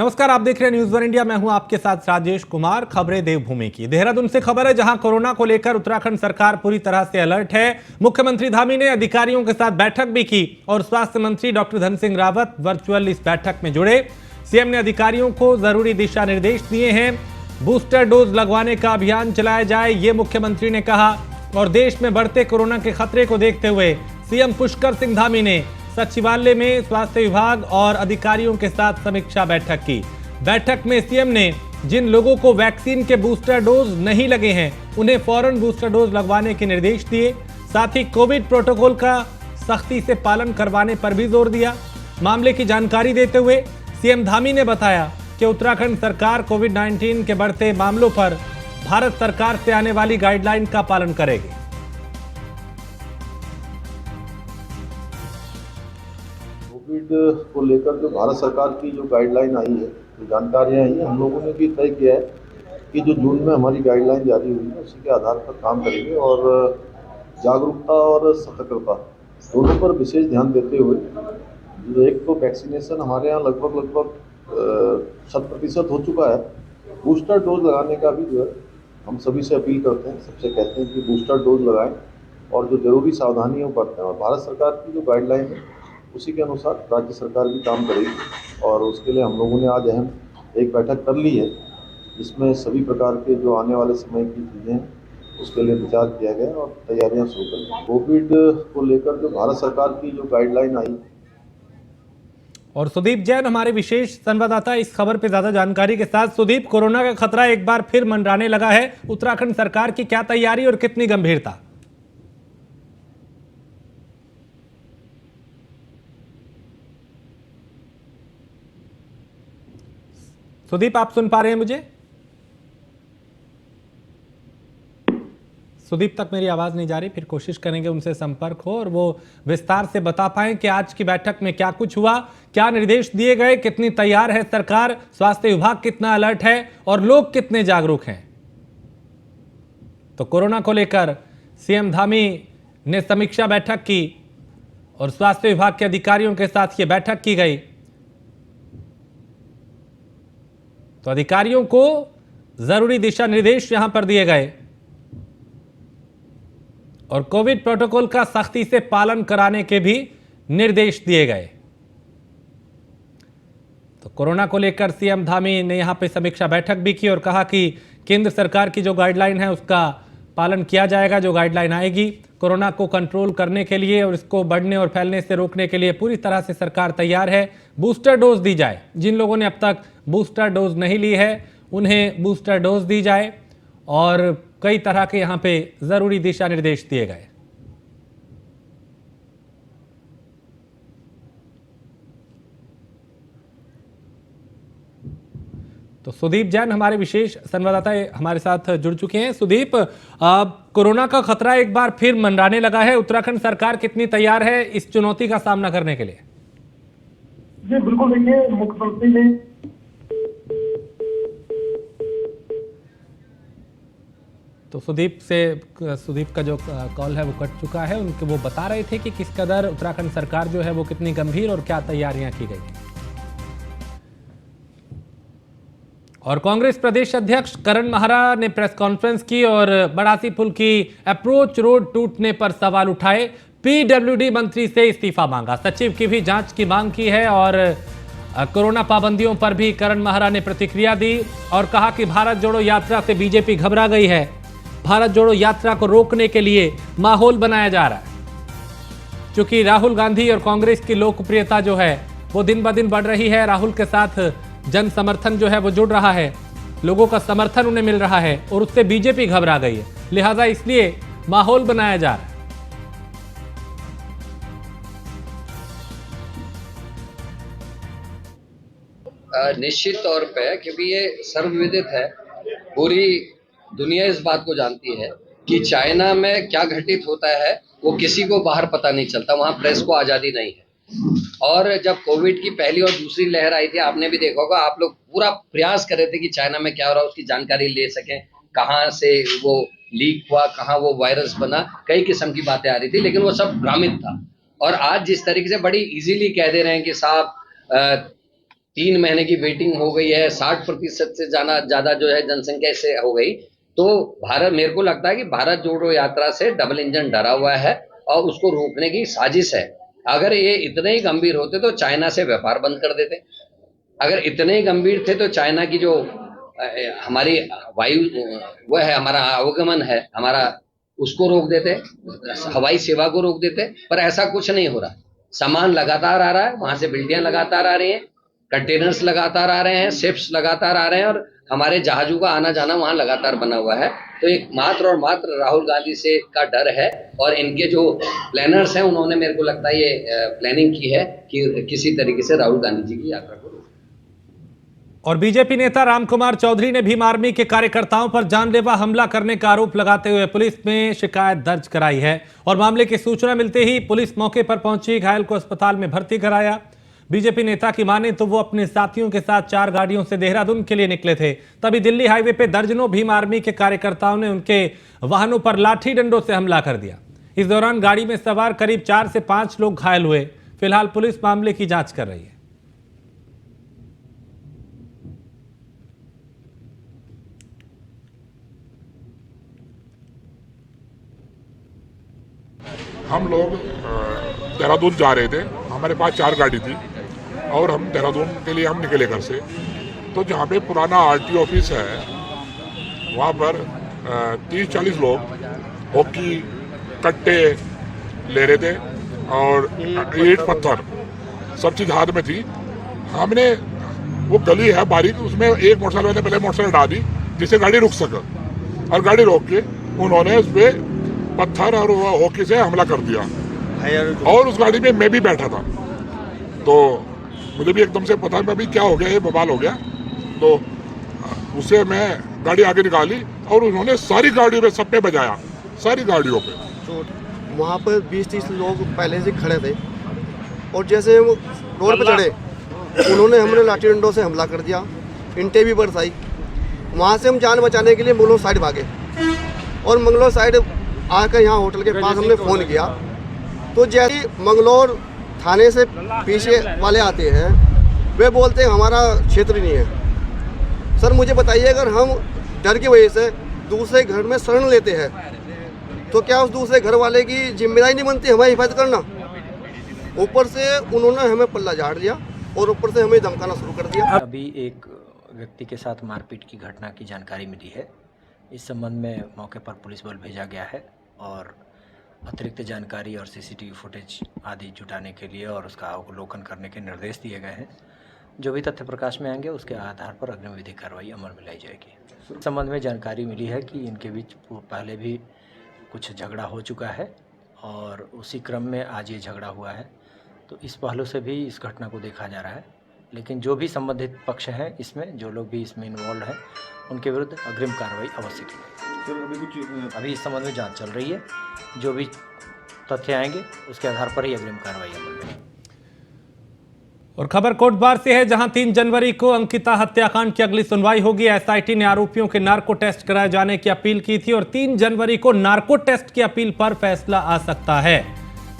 नमस्कार, आप देख रहे हैं न्यूज़ वन इंडिया। मैं हूं आपके साथ राजेश कुमार। खबरें देवभूमि की। देहरादून से खबर है, जहां कोरोना को लेकर उत्तराखंड सरकार पूरी तरह से अलर्ट है। मुख्यमंत्री धामी ने अधिकारियों के साथ बैठक भी की और स्वास्थ्य मंत्री डॉक्टर धन सिंह रावत वर्चुअल इस बैठक में जुड़े। सीएम ने अधिकारियों को जरूरी दिशा निर्देश दिए हैं। बूस्टर डोज लगवाने का अभियान चलाया जाए, ये मुख्यमंत्री ने कहा। और देश में बढ़ते कोरोना के खतरे को देखते हुए सीएम पुष्कर सिंह धामी ने सचिवालय में स्वास्थ्य विभाग और अधिकारियों के साथ समीक्षा बैठक की। बैठक में सीएम ने जिन लोगों को वैक्सीन के बूस्टर डोज नहीं लगे हैं, उन्हें फौरन बूस्टर डोज लगवाने के निर्देश दिए। साथ ही कोविड प्रोटोकॉल का सख्ती से पालन करवाने पर भी जोर दिया। मामले की जानकारी देते हुए सीएम धामी ने बताया कि उत्तराखंड सरकार कोविड-19 के बढ़ते मामलों पर भारत सरकार से आने वाली गाइडलाइन का पालन करेगी। कोविड को लेकर जो भारत सरकार की जो गाइडलाइन आई है, जो जानकारियाँ आई हैं, हम लोगों ने भी तय किया है कि जो जून में हमारी गाइडलाइन जारी हुई है उसी के आधार पर काम करेंगे और जागरूकता और सतर्कता दोनों पर विशेष ध्यान देते हुए जो एक तो वैक्सीनेशन हमारे यहाँ लगभग 100% हो चुका है। बूस्टर डोज लगाने का भी जो है हम सभी से अपील करते हैं, सबसे कहते हैं कि बूस्टर डोज लगाएं और जो जरूरी सावधानी है वो बरतें। और भारत सरकार की जो गाइडलाइन है उसी के अनुसार राज्य सरकार भी काम करेगी और उसके लिए हम लोगों ने आज अहम एक बैठक कर ली है, जिसमें सभी प्रकार के जो आने वाले समय की चीज़ें हैं उसके लिए विचार किया गया और तैयारियां शुरू कर दी। कोविड को लेकर जो भारत सरकार की जो गाइडलाइन आई। और सुदीप जैन हमारे विशेष संवाददाता इस खबर पे ज्यादा जानकारी के साथ। सुदीप, कोरोना का खतरा एक बार फिर मंडराने लगा है। उत्तराखंड सरकार की क्या तैयारी और कितनी गंभीरता? सुदीप, आप सुन पा रहे हैं मुझे? सुदीप तक मेरी आवाज नहीं जा रही, फिर कोशिश करेंगे उनसे संपर्क हो और वो विस्तार से बता पाएं कि आज की बैठक में क्या कुछ हुआ, क्या निर्देश दिए गए, कितनी तैयार है सरकार, स्वास्थ्य विभाग कितना अलर्ट है और लोग कितने जागरूक हैं। तो कोरोना को लेकर सीएम धामी ने समीक्षा बैठक की और स्वास्थ्य विभाग के अधिकारियों के साथ ये बैठक की गई। तो अधिकारियों को जरूरी दिशा निर्देश यहां पर दिए गए और कोविड प्रोटोकॉल का सख्ती से पालन कराने के भी निर्देश दिए गए। तो कोरोना को लेकर सीएम धामी ने यहां पे समीक्षा बैठक भी की और कहा कि केंद्र सरकार की जो गाइडलाइन है उसका पालन किया जाएगा। जो गाइडलाइन आएगी कोरोना को कंट्रोल करने के लिए और इसको बढ़ने और फैलने से रोकने के लिए पूरी तरह से सरकार तैयार है। बूस्टर डोज दी जाए, जिन लोगों ने अब तक बूस्टर डोज नहीं ली है उन्हें बूस्टर डोज दी जाए और कई तरह के यहां पे जरूरी दिशा निर्देश दिए गए। तो सुदीप जैन हमारे विशेष संवाददाता हमारे साथ जुड़ चुके हैं। सुदीप, कोरोना का खतरा एक बार फिर मंडराने लगा है। उत्तराखंड सरकार कितनी तैयार है इस चुनौती का सामना करने के लिए? जी बिल्कुल, देखिए मुख्यमंत्री ने तो सुदीप का जो कॉल है वो कट चुका है। उनके वो बता रहे थे कि किस कदर उत्तराखंड सरकार जो है वो कितनी गंभीर और क्या तैयारियां की गई। और कांग्रेस प्रदेश अध्यक्ष करण महरा ने प्रेस कॉन्फ्रेंस की और बड़ासी पुल की अप्रोच रोड टूटने पर सवाल उठाए। पीडब्ल्यूडी मंत्री से इस्तीफा मांगा, सचिव की भी जांच की मांग की है और कोरोना पाबंदियों पर भी करण महरा ने प्रतिक्रिया दी और कहा कि भारत जोड़ो यात्रा से बीजेपी घबरा गई है। भारत जोड़ो यात्रा को रोकने के लिए माहौल बनाया जा रहा है। क्योंकि राहुल गांधी और कांग्रेस की लोकप्रियता जो है वो दिन ब दिन बढ़ रही है। राहुल के साथ जन समर्थन जो है वो जुड़ रहा है, लोगों का समर्थन उन्हें मिल रहा है और उससे बीजेपी घबरा गई है, लिहाजा इसलिए माहौल बनाया जा रहा है। निश्चित तौर पे, क्योंकि ये सर्वविदित है, पूरी दुनिया इस बात को जानती है कि चाइना में क्या घटित होता है वो किसी को बाहर पता नहीं चलता, वहां प्रेस को आज़ादी नहीं है। और जब कोविड की पहली और दूसरी लहर आई थी, आपने भी देखा होगा, आप लोग पूरा प्रयास कर रहे थे कि चाइना में क्या हो रहा है उसकी जानकारी ले सकें, कहाँ से वो लीक हुआ, कहाँ वो वायरस बना, कई किस्म की बातें आ रही थी, लेकिन वो सब भ्रामित था। और आज जिस तरीके से बड़ी इजीली कह दे रहे हैं कि साहब 3 महीने की वेटिंग हो गई है, 60% से ज़्यादा जो है जनसंख्या इससे हो गई। तो भारत, मेरे को लगता है कि भारत जोड़ो यात्रा से डबल इंजन डरा हुआ है और उसको रोकने की साजिश है। अगर ये इतने ही गंभीर होते तो चाइना से व्यापार बंद कर देते। अगर इतने ही गंभीर थे तो चाइना की जो हमारी वायु वो है, हमारा आवागमन है हमारा, उसको रोक देते, हवाई सेवा को रोक देते। पर ऐसा कुछ नहीं हो रहा। सामान लगातार आ रहा है, वहां से बिल्डियां लगातार आ रही हैं, कंटेनर्स लगातार आ रहे हैं, शिप्स लगातार आ रहे हैं, और हमारे जहाजों का आना जाना वहां लगातार बना हुआ है। तो एक मात्र और मात्र राहुल गांधी से का डर है, और इनके जो प्लानर्स हैं उन्होंने, मेरे को लगता है ये प्लानिंग की है कि किसी तरीके से राहुल गांधी जी की यात्रा को रोकें। और बीजेपी नेता रामकुमार चौधरी ने भीम आर्मी के कार्यकर्ताओं पर जानलेवा हमला करने का आरोप लगाते हुए पुलिस में शिकायत दर्ज कराई है। और मामले की सूचना मिलते ही पुलिस मौके पर पहुंची, घायल को अस्पताल में भर्ती कराया। बीजेपी नेता की माने तो वो अपने साथियों के साथ 4 गाड़ियों से देहरादून के लिए निकले थे। तभी दिल्ली हाईवे पे दर्जनों भीम आर्मी के कार्यकर्ताओं ने उनके वाहनों पर लाठी डंडों से हमला कर दिया। इस दौरान गाड़ी में सवार करीब 4 से 5 लोग घायल हुए। फिलहाल पुलिस मामले की जांच कर रही है। हम लोग देहरादून जा रहे थे, हमारे पास 4 गाड़ी थी और हम देहरादून के लिए हम निकले घर से। तो जहाँ पे पुराना आरटी ऑफिस है वहाँ पर 30-40 लोग हॉकी कट्टे ले रहे थे और ईंट पत्थर सब चीज़ हाथ में थी। हमने, वो गली है बारीक, उसमें एक मोटरसाइकिल वाले पहले मोटरसाइकिल हटा दी जिससे गाड़ी रुक सके, और गाड़ी रोक के उन्होंने उस पर पत्थर और हॉकी से हमला कर दिया। और उस गाड़ी में मैं भी बैठा था, तो मुझे भी एकदम से पता नहीं अभी क्या हो गया, ये बवाल हो गया। तो उससे मैं गाड़ी आगे निकाली और उन्होंने सारी गाड़ियों पे सब पे बजाया, सारी गाड़ियों पे। तो वहाँ पर 20-30 लोग पहले से खड़े थे और जैसे वो रोड पर चढ़े उन्होंने हमने लाठी डंडों से हमला कर दिया, ईंटें भी बरसाई। वहाँ से हम जान बचाने के लिए मंगलोर साइड भागे और मंगलोर साइड आकर यहाँ होटल के पास हमने फ़ोन किया। तो जैसे ही मंगलोर थाने से पीछे वाले आते हैं वे बोलते हैं हमारा क्षेत्र नहीं है। सर मुझे बताइए, अगर हम डर की वजह से दूसरे घर में शरण लेते हैं तो क्या उस दूसरे घर वाले की जिम्मेदारी नहीं बनती हमारी हिफाजत करना? ऊपर से उन्होंने हमें पल्ला झाड़ दिया और ऊपर से हमें धमकाना शुरू कर दिया। अभी एक व्यक्ति के साथ मारपीट की घटना की जानकारी मिली है। इस संबंध में मौके पर पुलिस बल भेजा गया है और अतिरिक्त जानकारी और सीसीटीवी फुटेज आदि जुटाने के लिए और उसका अवलोकन करने के निर्देश दिए गए हैं। जो भी तथ्य प्रकाश में आएंगे उसके आधार पर अग्रिम विधिक कार्रवाई अमल में लाई जाएगी। इस संबंध में जानकारी मिली है कि इनके बीच पहले भी कुछ झगड़ा हो चुका है और उसी क्रम में आज ये झगड़ा हुआ है। तो इस पहलू से भी इस घटना को देखा जा रहा है, लेकिन जो भी संबंधित पक्ष हैं इसमें, जो लोग भी इसमें इन्वॉल्व हैं, उनके विरुद्ध अग्रिम कार्रवाई अवश्य की जाएगी। अभी इस संबंध में जांच चल रही है, जो भी तथ्य आएंगे उसके आधार पर ही अग्रिम कार्रवाई अमल में। और खबर कोटबार से है, जहां 3 जनवरी को अंकिता हत्याकांड की अगली सुनवाई होगी। एसआईटी ने आरोपियों के नार्को टेस्ट कराए जाने की अपील की थी और 3 जनवरी को नार्को टेस्ट की अपील पर फैसला आ सकता है।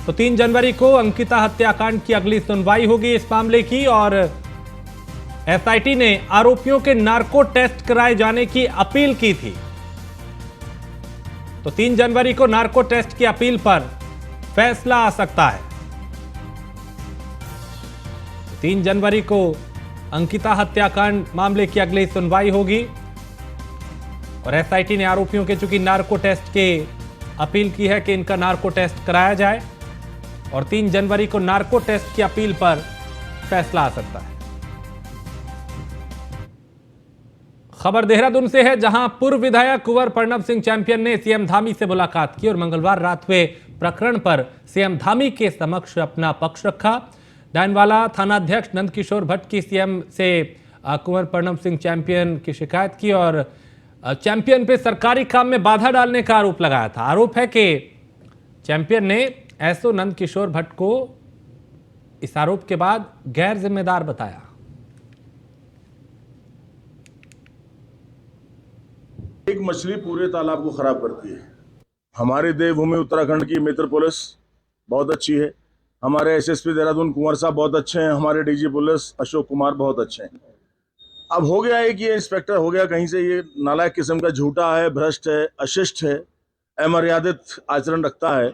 तो 3 जनवरी को अंकिता हत्याकांड की अगली सुनवाई होगी इस मामले की, और एसआईटी ने आरोपियों के नार्को टेस्ट कराए जाने की अपील की थी। तो 3 जनवरी को नार्को टेस्ट की अपील पर फैसला आ सकता है। 3 जनवरी को अंकिता हत्याकांड मामले की अगली सुनवाई होगी और एसआईटी ने आरोपियों के चूंकि नार्को टेस्ट की अपील की है कि इनका नार्को टेस्ट कराया जाए, और 3 जनवरी को नार्को टेस्ट की अपील पर फैसला आ सकता है। खबर देहरादून से है, जहां पूर्व विधायक कुंवर प्रणब सिंह चैंपियन ने सीएम धामी से मुलाकात की और मंगलवार रात हुए प्रकरण पर सीएम धामी के समक्ष अपना पक्ष रखा। डायनवाला थानाध्यक्ष नंदकिशोर भट्ट की सीएम से कुंवर प्रणब सिंह चैंपियन की शिकायत की और चैंपियन पे सरकारी काम में बाधा डालने का आरोप लगाया था। आरोप है कि चैंपियन ने एसओ नंदकिशोर भट्ट को इस आरोप के बाद गैर जिम्मेदार बताया। एक मछली पूरे तालाब को खराब करती है। हमारी देवभूमि उत्तराखंड की मित्र पुलिस बहुत अच्छी है, हमारे एसएसपी देहरादून कुंवर साहब बहुत अच्छे हैं, हमारे डीजी पुलिस अशोक कुमार बहुत अच्छे हैं। अब हो गया है कि ये इंस्पेक्टर हो गया कहीं से, ये नालायक किस्म का, झूठा है, भ्रष्ट है, अशिष्ट है, अमर्यादित आचरण रखता है।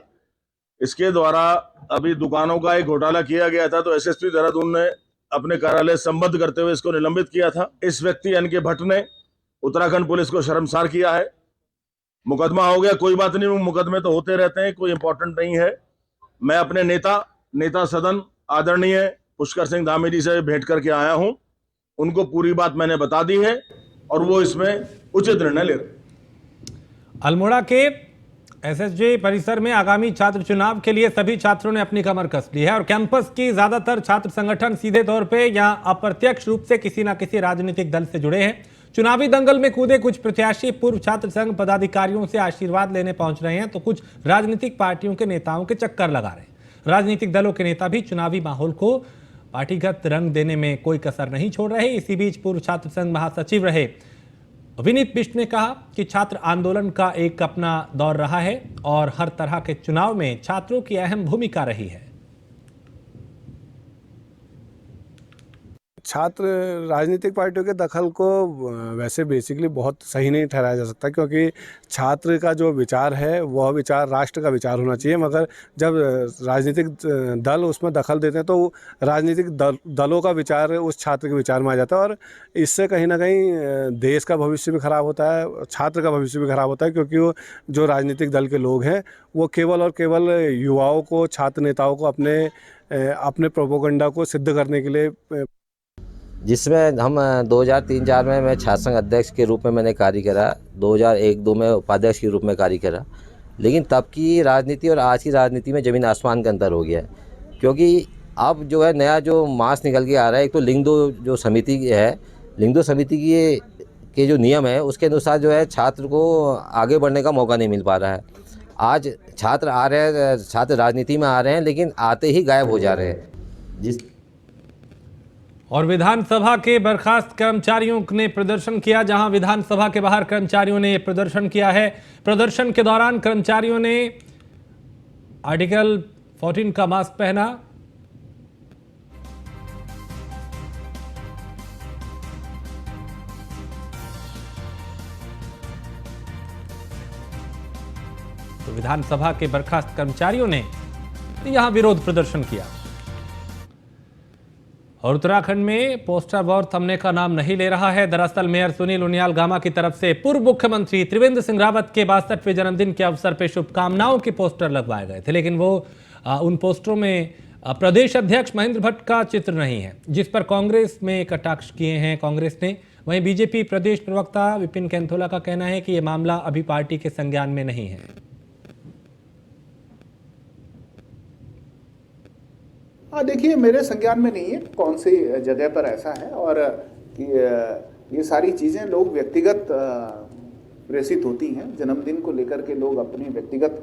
इसके द्वारा अभी दुकानों का एक घोटाला किया गया था, तो एसएसपी देहरादून ने अपने कार्यालय संबद्ध करते हुए इसको निलंबित किया था। इस व्यक्ति एनके भट्ट ने उत्तराखंड पुलिस को शर्मसार किया है। मुकदमा हो गया, कोई बात नहीं, वो मुकदमे तो होते रहते हैं, कोई इंपॉर्टेंट नहीं है। मैं अपने नेता सदन आदरणीय पुष्कर सिंह धामी जी से भेंट करके आया हूं, उनको पूरी बात मैंने बता दी है और वो इसमें उचित निर्णय ले रहे। अल्मोड़ा के एसएसजे परिसर में आगामी छात्र चुनाव के लिए सभी छात्रों ने अपनी कमर कस ली है और कैंपस की ज्यादातर छात्र संगठन सीधे तौर पे या अप्रत्यक्ष रूप से किसी न किसी राजनीतिक दल से जुड़े हैं। चुनावी दंगल में कूदे कुछ प्रत्याशी पूर्व छात्र संघ पदाधिकारियों से आशीर्वाद लेने पहुंच रहे हैं, तो कुछ राजनीतिक पार्टियों के नेताओं के चक्कर लगा रहे हैं। राजनीतिक दलों के नेता भी चुनावी माहौल को पार्टीगत रंग देने में कोई कसर नहीं छोड़ रहे। इसी बीच पूर्व छात्र संघ महासचिव रहे विनीत बिष्ट ने कहा कि छात्र आंदोलन का एक अपना दौर रहा है और हर तरह के चुनाव में छात्रों की अहम भूमिका रही है। छात्र राजनीतिक पार्टियों के दखल को वैसे बेसिकली बहुत सही नहीं ठहराया जा सकता, क्योंकि छात्र का जो विचार है वह विचार राष्ट्र का विचार होना चाहिए। मगर जब राजनीतिक दल उसमें दखल देते हैं तो राजनीतिक दलों का विचार उस छात्र के विचार में आ जाता है और इससे कहीं ना कहीं देश का भविष्य भी खराब होता है, छात्र का भविष्य भी खराब होता है, क्योंकि वो जो राजनीतिक दल के लोग हैं वो केवल और केवल युवाओं को, छात्र नेताओं को अपने प्रोपोगंडा को सिद्ध करने के लिए, जिसमें हम 2003-4 में मैं छात्र संघ अध्यक्ष के रूप में मैंने कार्य करा, 2001-2 में उपाध्यक्ष के रूप में कार्य करा। लेकिन तब की राजनीति और आज की राजनीति में ज़मीन आसमान का अंतर हो गया है, क्योंकि अब जो है नया जो मास निकल के आ रहा है। एक तो लिंग दो जो समिति है, लिंग दो समिति के जो नियम है उसके अनुसार जो है छात्र को आगे बढ़ने का मौका नहीं मिल पा रहा है। आज छात्र आ रहे हैं, छात्र राजनीति में आ रहे हैं, लेकिन आते ही गायब हो जा रहे हैं। और विधानसभा के बर्खास्त कर्मचारियों ने प्रदर्शन किया, जहां विधानसभा के बाहर कर्मचारियों ने प्रदर्शन किया है। प्रदर्शन के दौरान कर्मचारियों ने आर्टिकल 14 का मास्क पहना। तो विधानसभा के बर्खास्त कर्मचारियों ने यहां विरोध प्रदर्शन किया। और उत्तराखंड में पोस्टर वॉर थमने का नाम नहीं ले रहा है। दरअसल मेयर सुनील उनियाल गामा की तरफ से पूर्व मुख्यमंत्री त्रिवेंद्र सिंह रावत के 62वें जन्मदिन के अवसर पर शुभकामनाओं के पोस्टर लगवाए गए थे, लेकिन वो उन पोस्टरों में प्रदेश अध्यक्ष महेंद्र भट्ट का चित्र नहीं है, जिस पर कांग्रेस में कटाक्ष किए हैं कांग्रेस ने। वहीं बीजेपी प्रदेश प्रवक्ता विपिन कैंथोला का कहना है कि यह मामला अभी पार्टी के संज्ञान में नहीं है। देखिए, मेरे संज्ञान में नहीं है कौन सी जगह पर ऐसा है, और ये सारी चीज़ें लोग व्यक्तिगत प्रेषित होती हैं। जन्मदिन को लेकर के लोग अपनी व्यक्तिगत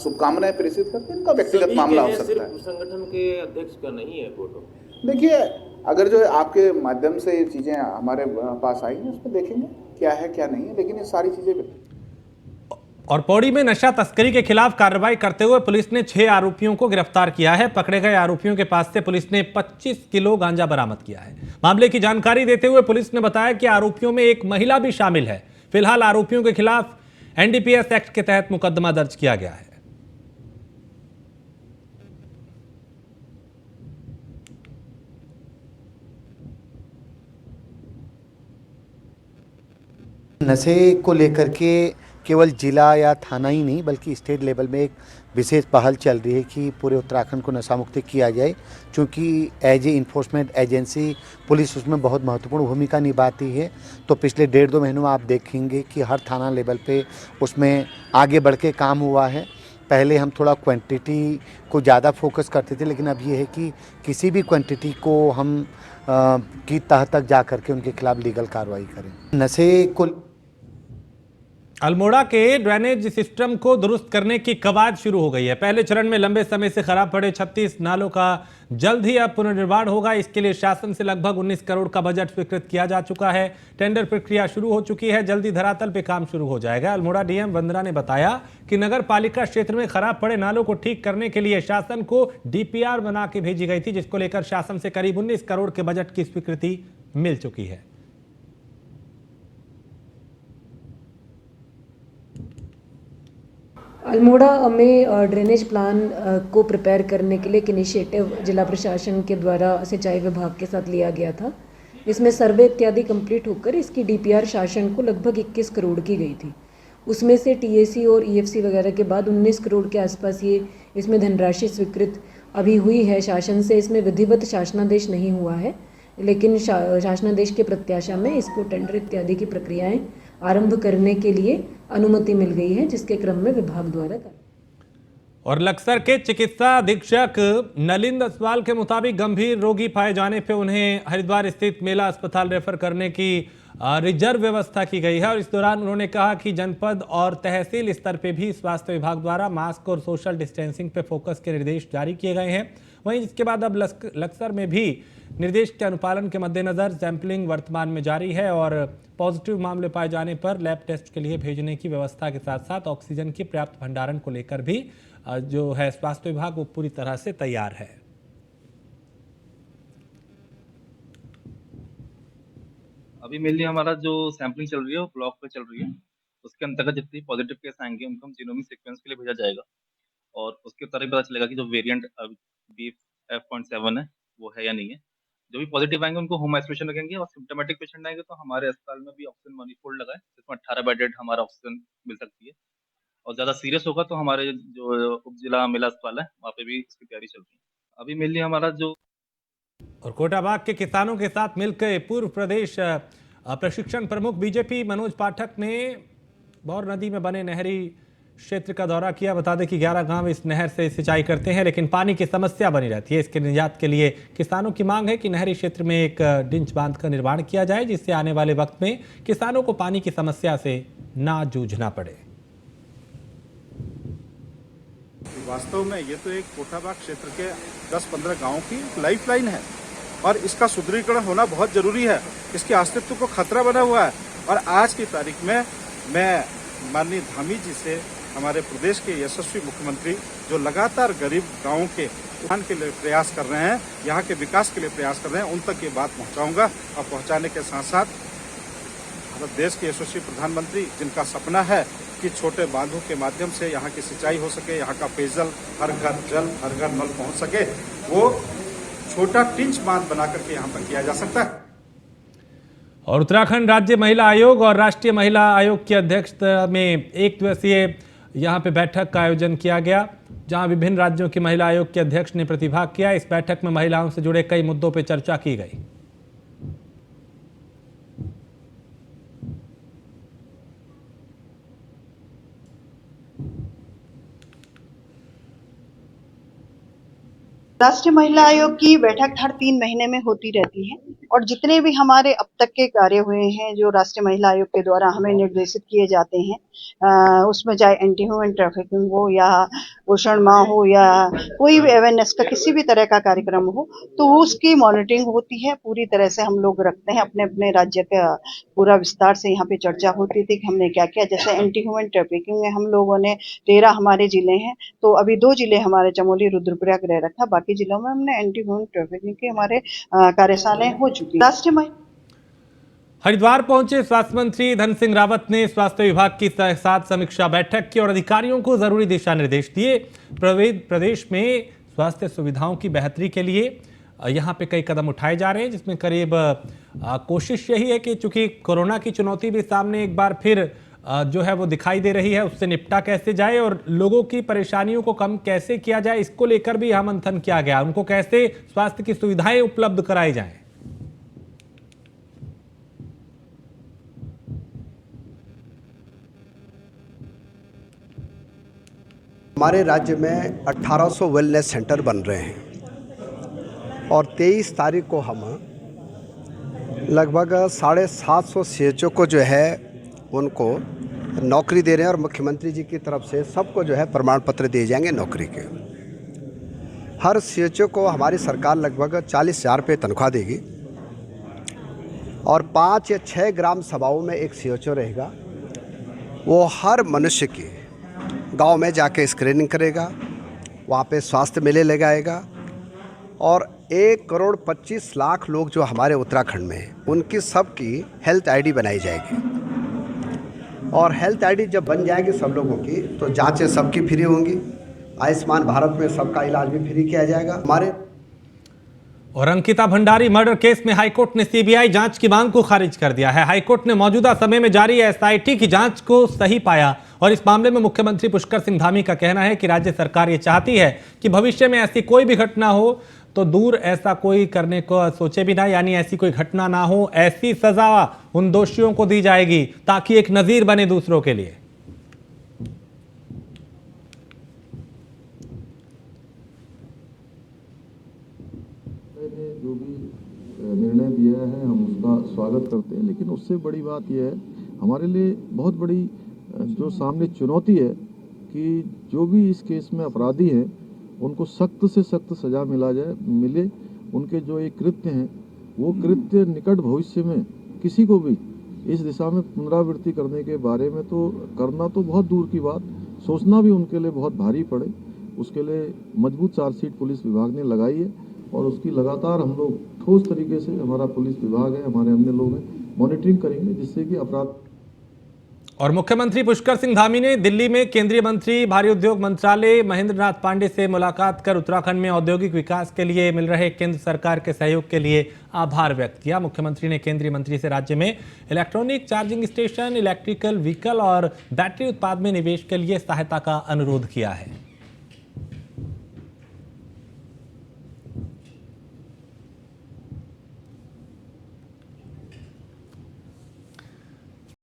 शुभकामनाएं प्रेषित करते हैं, इनका व्यक्तिगत मामला हो सकता है। संगठन के अध्यक्ष का नहीं है फोटो। देखिए, अगर जो है आपके माध्यम से ये चीज़ें हमारे पास आई हैं, उसमें देखेंगे क्या है क्या नहीं है, लेकिन ये सारी चीज़ें। और पौड़ी में नशा तस्करी के खिलाफ कार्रवाई करते हुए पुलिस ने 6 आरोपियों को गिरफ्तार किया है। पकड़े गए आरोपियों के पास से पुलिस ने 25 किलो गांजा बरामद किया है। मामले की जानकारी देते हुए पुलिस ने बताया कि आरोपियों में एक महिला भी शामिल है। फिलहाल आरोपियों के खिलाफ एनडीपीएस एक्ट के तहत मुकदमा दर्ज किया गया है। नशे को लेकर के केवल जिला या थाना ही नहीं बल्कि स्टेट लेवल में एक विशेष पहल चल रही है कि पूरे उत्तराखंड को नशा मुक्त किया जाए, क्योंकि as a enforcement agency police उसमें बहुत महत्वपूर्ण भूमिका निभाती है। तो पिछले 1.5-2 महीनों में आप देखेंगे कि हर थाना लेवल पे उसमें आगे बढ़ के काम हुआ है। पहले हम थोड़ा क्वांटिटी को ज़्यादा फोकस करते थे, लेकिन अब ये है कि किसी भी क्वांटिटी को हम की तह तक जा करके उनके खिलाफ लीगल कार्रवाई करें। नशे को अल्मोड़ा के ड्रेनेज सिस्टम को दुरुस्त करने की कवायद शुरू हो गई है। पहले चरण में लंबे समय से खराब पड़े 36 नालों का जल्द ही अब पुनर्निर्माण होगा। इसके लिए शासन से लगभग 19 करोड़ का बजट स्वीकृत किया जा चुका है। टेंडर प्रक्रिया शुरू हो चुकी है। जल्दी धरातल पे काम शुरू हो जाएगा। अल्मोड़ा डीएम वंदना ने बताया कि नगर पालिका क्षेत्र में खराब पड़े नालों को ठीक करने के लिए शासन को डीपीआर बना के भेजी गई थी, जिसको लेकर शासन से करीब 19 करोड़ के बजट की स्वीकृति मिल चुकी है। अल्मोड़ा में ड्रेनेज प्लान को प्रिपेयर करने के लिए एक इनिशिएटिव जिला प्रशासन के द्वारा सिंचाई विभाग के साथ लिया गया था। इसमें सर्वे इत्यादि कंप्लीट होकर इसकी डीपीआर शासन को लगभग 21 करोड़ की गई थी। उसमें से टीएसी और ईएफसी वगैरह के बाद 19 करोड़ के आसपास ये इसमें धनराशि स्वीकृत अभी हुई है शासन से। इसमें विधिवत शासनादेश नहीं हुआ है, लेकिन शासनादेश के प्रत्याशा में इसको टेंडर इत्यादि की प्रक्रियाएं आरंभ करने के लिए अनुमति मिल गई है, जिसके क्रम में विभाग द्वारा और लक्सर के चिकित्सा अधीक्षक नलिंद असवाल के मुताबिक गंभीर रोगी पाए जाने पे उन्हें हरिद्वार स्थित मेला अस्पताल रेफर करने की रिजर्व व्यवस्था की गई है। और इस दौरान उन्होंने कहा कि जनपद और तहसील स्तर पे भी स्वास्थ्य विभाग द्वारा मास्क और सोशल डिस्टेंसिंग पे फोकस के निर्देश जारी किए गए हैं। वहीं इसके बाद अब लक्सर में भी निर्देश के अनुपालन के मद्देनजर सैंपलिंग वर्तमान में जारी है और पॉजिटिव मामले पाए जाने पर लैब टेस्ट के लिए भेजने की व्यवस्था के साथ साथ ऑक्सीजन की पर्याप्त भंडारण को लेकर भी जो है स्वास्थ्य विभाग वो पूरी तरह से तैयार है। अभी मेनली हमारा जो सैंपलिंग चल रही है वो ब्लॉक पे चल रही है। उसके अंतर्गत जितनी पॉजिटिव केस आएंगे उनको हम जीनोमिक सीक्वेंस के लिए भेजा जाएगा और उसके उत्तर ही पता चलेगा कि जो वेरिएंट BF.7 है वो है या नहीं है। जो भी पॉजिटिव आएंगे उनको होम आइसोलेशन रखेंगे और सिम्टोमेटिक पेशेंट आएंगे तो हमारे अस्पताल में भी ऑक्सीजन मनीफोल्ड लगा है, जिसमें 18 बेडेड हमारा ऑक्सीजन मिल सकती है। और ज़्यादा सीरियस होगा तो हमारे जो उप जिला मेला अस्पताल है वहाँ पे भी इसकी तैयारी चल रही है। अभी मेनली हमारा जो और कोटाबाग के किसानों के साथ मिलकर पूर्व प्रदेश प्रशिक्षण प्रमुख बीजेपी मनोज पाठक ने बौर नदी में बने नहरी क्षेत्र का दौरा किया। बता दें कि 11 गांव इस नहर से सिंचाई करते हैं, लेकिन पानी की समस्या बनी रहती है। इसके निजात के लिए किसानों की मांग है कि नहरी क्षेत्र में एक डिंच बांध का निर्माण किया जाए, जिससे आने वाले वक्त में किसानों को पानी की समस्या से ना जूझना पड़े। वास्तव में ये तो एक कोटाबाग क्षेत्र के 10-15 गाँव की लाइफलाइन है और इसका सुदृढ़ीकरण होना बहुत जरूरी है। इसके अस्तित्व को खतरा बना हुआ है और आज की तारीख में मैं माननीय धामी जी से हमारे प्रदेश के यशस्वी मुख्यमंत्री जो लगातार गरीब गांवों के उत्थान के लिए प्रयास कर रहे हैं, यहाँ के विकास के लिए प्रयास कर रहे हैं, उन तक ये बात पहुँचाऊँगा। और पहुँचाने के साथ साथ भारत देश के यशस्वी प्रधानमंत्री जिनका सपना है कि छोटे बांधों के माध्यम से यहाँ की सिंचाई हो सके, यहाँ का पेयजल हर घर जल हर घर नल पहुँच सके, वो छोटा टिंच बांध बना करके यहाँ पर किया जा सकता है। और उत्तराखंड राज्य महिला आयोग और राष्ट्रीय महिला आयोग की अध्यक्षता में एक दिवसीय यहाँ पे बैठक का आयोजन किया गया, जहाँ विभिन्न राज्यों की महिला आयोग के अध्यक्ष ने प्रतिभाग किया। इस बैठक में महिलाओं से जुड़े कई मुद्दों पर चर्चा की गई। राष्ट्रीय महिला आयोग की बैठक हर 3 महीने में होती रहती है और जितने भी हमारे अब तक के कार्य हुए हैं जो राष्ट्रीय महिला आयोग के द्वारा हमें निर्देशित किए जाते हैं, उसमें चाहे एंटी ह्यूमन ट्रैफिकिंग हो या पोषण माह हो या कोई भी अवेयरनेस का किसी भी तरह का कार्यक्रम हो, तो उसकी मॉनिटरिंग होती है। पूरी तरह से हम लोग रखते हैं अपने अपने राज्य का पूरा विस्तार से यहाँ पे चर्चा होती थी कि हमने क्या किया। जैसे एंटी ह्यूमन ट्रैफिकिंग में हम लोगों ने 13 हमारे जिले हैं, तो अभी 2 जिले हमारे चमोली रुद्रप्रयाग रह रखा, बाकी जिलों में हमने एंटी ह्यूमन ट्रैफिकिंग के हमारे कार्यशालाएं हो चुकी। राष्ट्रीय हरिद्वार पहुंचे स्वास्थ्य मंत्री धन सिंह रावत ने स्वास्थ्य विभाग की साथ समीक्षा बैठक की और अधिकारियों को जरूरी दिशा निर्देश दिए। प्रदेश में स्वास्थ्य सुविधाओं की बेहतरी के लिए यहाँ पे कई कदम उठाए जा रहे हैं, जिसमें करीब कोशिश यही है कि चूंकि कोरोना की चुनौती भी सामने एक बार फिर जो है वो दिखाई दे रही है, उससे निपटा कैसे जाए और लोगों की परेशानियों को कम कैसे किया जाए, इसको लेकर भी यहाँ मंथन किया गया। उनको कैसे स्वास्थ्य की सुविधाएं उपलब्ध कराई जाएं। हमारे राज्य में 1800 वेलनेस सेंटर बन रहे हैं और 23 तारीख को हम लगभग 750 CHO को जो है उनको नौकरी दे रहे हैं और मुख्यमंत्री जी की तरफ से सबको जो है प्रमाण पत्र दिए जाएंगे नौकरी के। हर सीएचओ को हमारी सरकार लगभग 40,000 रुपये तनख्वाह देगी और 5 या 6 ग्राम सभाओं में एक सीएचओ रहेगा। वो हर मनुष्य की गांव में जाके स्क्रीनिंग करेगा, वहाँ पे स्वास्थ्य मेले लगाएगा और 1,25,00,000 लोग जो हमारे उत्तराखंड में हैं उनकी सबकी हेल्थ आईडी बनाई जाएगी और हेल्थ आईडी जब बन जाएगी सब लोगों की तो जांचें सबकी फ्री होंगी। आयुष्मान भारत में सबका इलाज भी फ्री किया जाएगा। हमारे और अंकिता भंडारी मर्डर केस में हाईकोर्ट ने सीबीआई जांच की मांग को खारिज कर दिया है। हाईकोर्ट ने मौजूदा समय में जारी एसआईटी की जांच को सही पाया और इस मामले में मुख्यमंत्री पुष्कर सिंह धामी का कहना है कि राज्य सरकार ये चाहती है कि भविष्य में ऐसी कोई भी घटना हो तो दूर ऐसा कोई करने को सोचे भी ना, यानी ऐसी कोई घटना ना हो, ऐसी सजा उन दोषियों को दी जाएगी ताकि एक नजीर बने दूसरों के लिए। जो भी निर्णय दिया है हम उसका स्वागत करते हैं, लेकिन उससे बड़ी बात यह है हमारे लिए बहुत बड़ी जो सामने चुनौती है कि जो भी इस केस में अपराधी हैं उनको सख्त से सख्त सजा मिले। उनके जो ये कृत्य हैं वो कृत्य निकट भविष्य में किसी को भी इस दिशा में पुनरावृत्ति करने के बारे में तो करना तो बहुत दूर की बात, सोचना भी उनके लिए बहुत भारी पड़े। उसके लिए मजबूत चार्जशीट पुलिस विभाग ने लगाई है और उसकी लगातार हम लोग ठोस तरीके से, हमारा पुलिस विभाग है, हमारे अन्य लोग हैं, मॉनिटरिंग करेंगे जिससे कि अपराध। और मुख्यमंत्री पुष्कर सिंह धामी ने दिल्ली में केंद्रीय मंत्री भारी उद्योग मंत्रालय महेंद्र नाथ पांडे से मुलाकात कर उत्तराखंड में औद्योगिक विकास के लिए मिल रहे केंद्र सरकार के सहयोग के लिए आभार व्यक्त किया। मुख्यमंत्री ने केंद्रीय मंत्री से राज्य में electronic charging station, electrical vehicle और बैटरी उत्पाद में निवेश के लिए सहायता का अनुरोध किया है।